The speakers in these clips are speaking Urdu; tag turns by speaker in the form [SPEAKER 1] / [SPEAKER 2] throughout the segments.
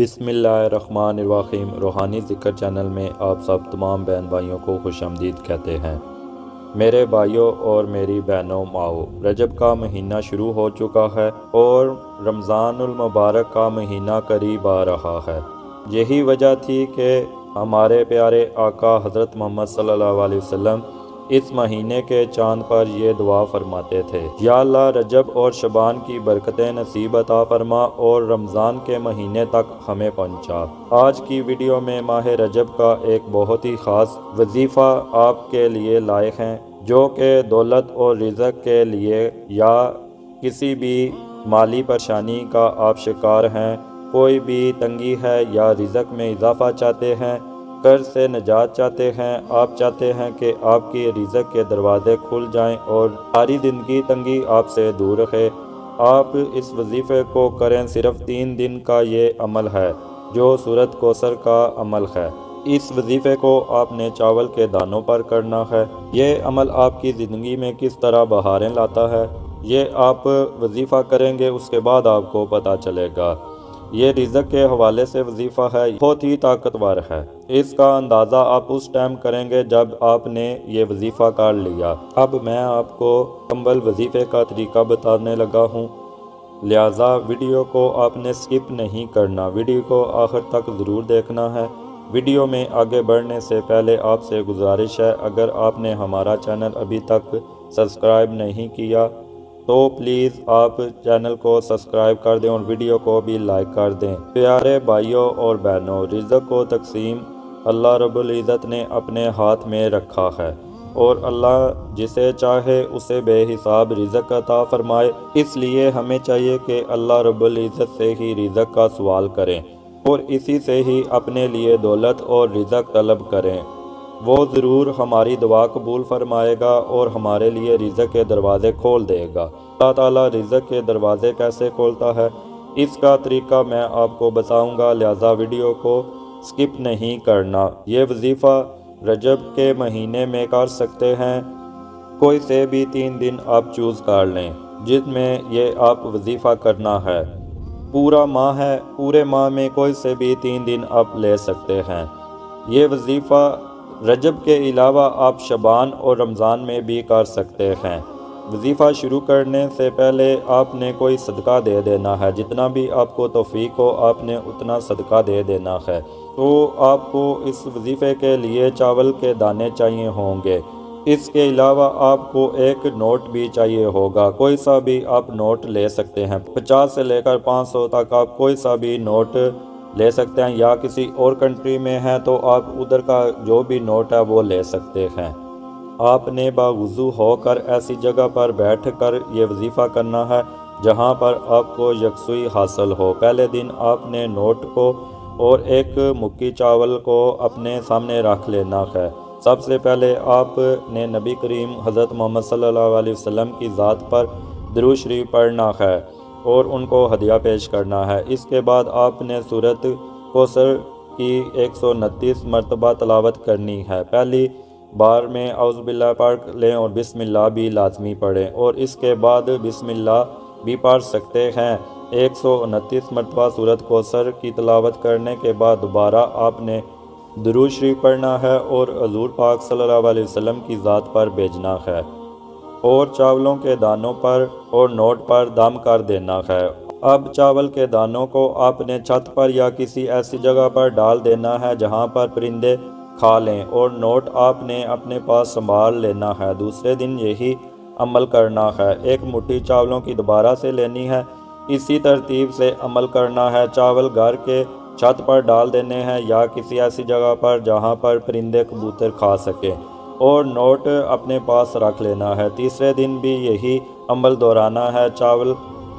[SPEAKER 1] بسم اللہ الرحمن الرحیم روحانی ذکر چینل میں آپ سب تمام بہن بھائیوں کو خوش آمدید کہتے ہیں۔ میرے بھائیوں اور میری بہنوں ماؤ، رجب کا مہینہ شروع ہو چکا ہے اور رمضان المبارک کا مہینہ قریب آ رہا ہے۔ یہی وجہ تھی کہ ہمارے پیارے آقا حضرت محمد صلی اللہ علیہ وسلم اس مہینے کے چاند پر یہ دعا فرماتے تھے، یا اللہ رجب اور شعبان کی برکتیں نصیب عطا فرما اور رمضان کے مہینے تک ہمیں پہنچا۔ آج کی ویڈیو میں ماہ رجب کا ایک بہت ہی خاص وظیفہ آپ کے لیے لائق ہیں، جو کہ دولت اور رزق کے لیے یا کسی بھی مالی پریشانی کا آپ شکار ہیں، کوئی بھی تنگی ہے یا رزق میں اضافہ چاہتے ہیں، قرض سے نجات چاہتے ہیں، آپ چاہتے ہیں کہ آپ کی رزق کے دروازے کھل جائیں اور ساری زندگی تنگی آپ سے دور رہے، آپ اس وظیفے کو کریں۔ صرف 3 دن کا یہ عمل ہے جو سورۃ کوثر کا عمل ہے۔ اس وظیفے کو آپ نے چاول کے دانوں پر کرنا ہے۔ یہ عمل آپ کی زندگی میں کس طرح بہاریں لاتا ہے، یہ آپ وظیفہ کریں گے، اس کے بعد آپ کو پتہ چلے گا۔ یہ رزق کے حوالے سے وظیفہ ہے، بہت ہی طاقتور ہے۔ اس کا اندازہ آپ اس ٹائم کریں گے جب آپ نے یہ وظیفہ کر لیا۔ اب میں آپ کو مکمل وظیفے کا طریقہ بتانے لگا ہوں، لہٰذا ویڈیو کو آپ نے سکپ نہیں کرنا، ویڈیو کو آخر تک ضرور دیکھنا ہے۔ ویڈیو میں آگے بڑھنے سے پہلے آپ سے گزارش ہے، اگر آپ نے ہمارا چینل ابھی تک سبسکرائب نہیں کیا تو پلیز آپ چینل کو سبسکرائب کر دیں اور ویڈیو کو بھی لائک کر دیں۔ پیارے بھائیوں اور بہنوں، رزق کو تقسیم اللہ رب العزت نے اپنے ہاتھ میں رکھا ہے اور اللہ جسے چاہے اسے بے حساب رزق عطا فرمائے۔ اس لیے ہمیں چاہیے کہ اللہ رب العزت سے ہی رزق کا سوال کریں اور اسی سے ہی اپنے لیے دولت اور رزق طلب کریں۔ وہ ضرور ہماری دعا قبول فرمائے گا اور ہمارے لیے رزق کے دروازے کھول دے گا۔ اللہ تعالیٰ رزق کے دروازے کیسے کھولتا ہے، اس کا طریقہ میں آپ کو بتاؤں گا، لہٰذا ویڈیو کو سکپ نہیں کرنا۔ یہ وظیفہ رجب کے مہینے میں کر سکتے ہیں، کوئی سے بھی 3 دن آپ چوز کر لیں جن میں یہ آپ وظیفہ کرنا ہے۔ پورا ماہ ہے، پورے ماہ میں کوئی سے بھی 3 دن آپ لے سکتے ہیں۔ یہ وظیفہ رجب کے علاوہ آپ شعبان اور رمضان میں بھی کر سکتے ہیں۔ وظیفہ شروع کرنے سے پہلے آپ نے کوئی صدقہ دے دینا ہے، جتنا بھی آپ کو توفیق ہو آپ نے اتنا صدقہ دے دینا ہے۔ تو آپ کو اس وظیفے کے لیے چاول کے دانے چاہیے ہوں گے، اس کے علاوہ آپ کو ایک نوٹ بھی چاہیے ہوگا، کوئی سا بھی آپ نوٹ لے سکتے ہیں، 50 سے لے کر 500 تک آپ کوئی سا بھی نوٹ لے سکتے ہیں، یا کسی اور کنٹری میں ہیں تو آپ ادھر کا جو بھی نوٹ ہے وہ لے سکتے ہیں۔ آپ نے باوضو ہو کر ایسی جگہ پر بیٹھ کر یہ وظیفہ کرنا ہے جہاں پر آپ کو یکسوئی حاصل ہو۔ پہلے دن آپ نے نوٹ کو اور ایک مکی چاول کو اپنے سامنے رکھ لینا ہے۔ سب سے پہلے آپ نے نبی کریم حضرت محمد صلی اللہ علیہ وسلم کی ذات پر درود شریف پڑھنا ہے اور ان کو ہدیہ پیش کرنا ہے۔ اس کے بعد آپ نے سورۃ کوثر کی 129 مرتبہ تلاوت کرنی ہے۔ پہلی بار میں اعوذ باللہ پڑھ لیں اور بسم اللہ بھی لازمی پڑھیں، اور اس کے بعد بسم اللہ بھی پڑھ سکتے ہیں۔ 129 مرتبہ سورۃ کوثر کی تلاوت کرنے کے بعد دوبارہ آپ نے درود شریف پڑھنا ہے اور حضور پاک صلی اللہ علیہ وسلم کی ذات پر بھیجنا ہے اور چاولوں کے دانوں پر اور نوٹ پر دم کر دینا ہے۔ اب چاول کے دانوں کو آپ نے چھت پر یا کسی ایسی جگہ پر ڈال دینا ہے جہاں پر پرندے کھا لیں، اور نوٹ آپ نے اپنے پاس سنبھال لینا ہے۔ دوسرے دن یہی عمل کرنا ہے، ایک مٹھی چاولوں کی دوبارہ سے لینی ہے، اسی ترتیب سے عمل کرنا ہے۔ چاول گھر کے چھت پر ڈال دینے ہیں یا کسی ایسی جگہ پر جہاں پر پرندے کبوتر کھا سکیں، اور نوٹ اپنے پاس رکھ لینا ہے۔ تیسرے دن بھی یہی عمل دہرانا ہے، چاول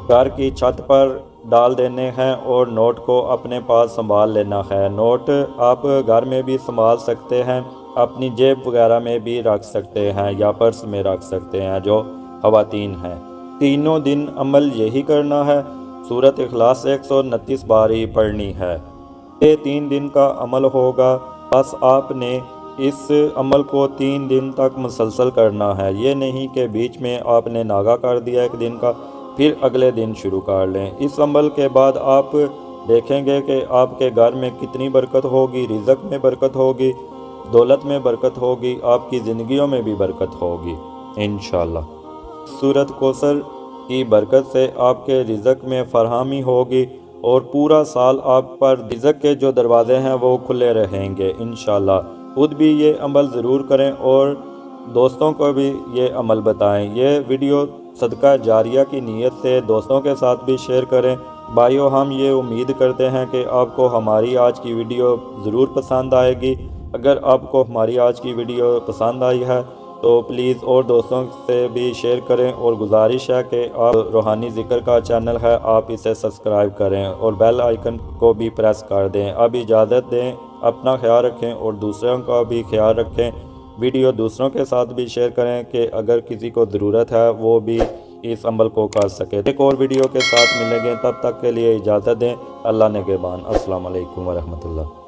[SPEAKER 1] گھر کی چھت پر ڈال دینے ہیں اور نوٹ کو اپنے پاس سنبھال لینا ہے۔ نوٹ آپ گھر میں بھی سنبھال سکتے ہیں، اپنی جیب وغیرہ میں بھی رکھ سکتے ہیں یا پرس میں رکھ سکتے ہیں جو خواتین ہیں۔ تینوں دن عمل یہی کرنا ہے، سورۃ اخلاص 129 بار ہی پڑھنی ہے۔ یہ 3 دن کا عمل ہوگا، بس آپ نے اس عمل کو 3 دن تک مسلسل کرنا ہے، یہ نہیں کہ بیچ میں آپ نے ناغہ کر دیا 1 دن کا پھر اگلے دن شروع کر لیں۔ اس عمل کے بعد آپ دیکھیں گے کہ آپ کے گھر میں کتنی برکت ہوگی، رزق میں برکت ہوگی، دولت میں برکت ہوگی، آپ کی زندگیوں میں بھی برکت ہوگی انشاءاللہ۔ سورۃ کوثر کی برکت سے آپ کے رزق میں فراہمی ہوگی اور پورا سال آپ پر رزق کے جو دروازے ہیں وہ کھلے رہیں گے انشاءاللہ۔ خود بھی یہ عمل ضرور کریں اور دوستوں کو بھی یہ عمل بتائیں۔ یہ ویڈیو صدقہ جاریہ کی نیت سے دوستوں کے ساتھ بھی شیئر کریں۔ بھائیو، ہم یہ امید کرتے ہیں کہ آپ کو ہماری آج کی ویڈیو ضرور پسند آئے گی۔ اگر آپ کو ہماری آج کی ویڈیو پسند آئی ہے تو پلیز اور دوستوں سے بھی شیئر کریں، اور گزارش ہے کہ آپ روحانی ذکر کا چینل ہے، آپ اسے سبسکرائب کریں اور بیل آئیکن کو بھی پریس کر دیں۔ اب اجازت دیں، اپنا خیال رکھیں اور دوسروں کا بھی خیال رکھیں۔ ویڈیو دوسروں کے ساتھ بھی شیئر کریں کہ اگر کسی کو ضرورت ہے وہ بھی اس عمل کو کر سکے۔ ایک اور ویڈیو کے ساتھ ملیں گے، تب تک کے لیے اجازت دیں۔ اللہ نگہبان۔ السلام علیکم ورحمۃ اللہ۔